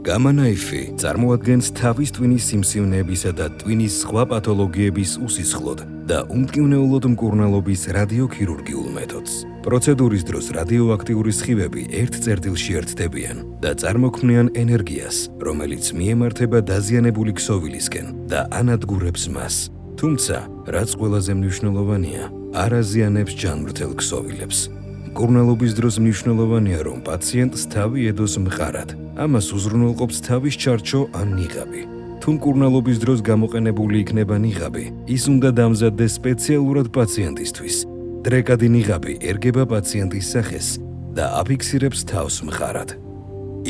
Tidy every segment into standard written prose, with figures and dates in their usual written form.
გამანაიფი წარმოადგენს თავის ტვინის სიმსივნეებისა და ტვინის სხვა პათოლოგიების უსისხლოდ და უმტკივნეულოდ მკურნალობის რადიოქირურგიულ მეთოდს. პროცედურის დროს რადიოაქტიური სხივები ერთ წერტილში ერთდებიან და წარმოქმნიან ენერგიას, რომელიც მიემართება დაზიანებული ქსოვილისკენ და ანადგურებს მას. თუმცა, რაც ყველაზე მნიშვნელოვანია, არ აზიანებს ჯანმრთელ ქსოვილებს. მკურნალობის დროს მნიშვნელოვანია, რომ პაციენტს თავი ედოს მყარად. ამას უზრუნველყოფს თავის ჩარჩო ან ნიღაბი. თუ მკურნალობის დროს გამოყენებული იქნება ნიღაბი, ის უნდა დამზადდეს სპეციალურად პაციენტისთვის. დრეკადი ნიღაბი ერგება პაციენტის სახეს და აფიქსირებს თავს მყარად.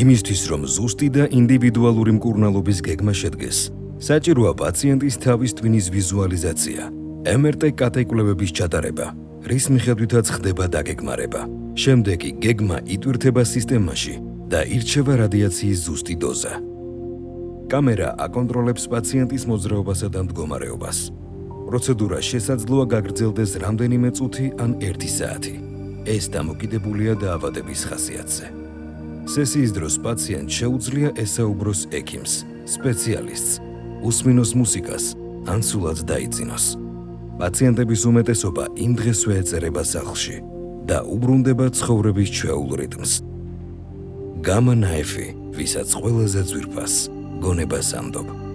იმისთვის, რომ ზუსტი და ინდივიდუალური მკურნალობის გეგმა შედგეს, საჭიროა პაციენტის თავის ტვინის ვიზუალიზაცია, MRT კატეკულებების ჩატარება, რის მიხედვითაც ხდება დაგეგმარება. შემდეგ კი გეგმა იტვირთება სისტემაში და ირჩევა რადიაციის ზუსტი დოზა. კამერა აკონტროლებს პაციენტის მოძრაობასა და მდგომარეობას. პროცედურა შესაძლოა გაგრძელდეს რამდენიმე წუთი ან 1 საათი. ეს დამოკიდებულია დაავადების ხასიათზე. სესიის დროს პაციენტს შეუძლია ესაუბროს ექიმს, სპეციალისტს, უსმინოს მუსიკას ან სულაც დაიძინოს. პაციენტების უმეტესობა იმ დღესვე ეწერება სახლში და უბრუნდება ცხოვრების ჩვეულ რიტმს. გამანაიფი, ვისაც ყველაზე ძვირფას გონებას ანდობ.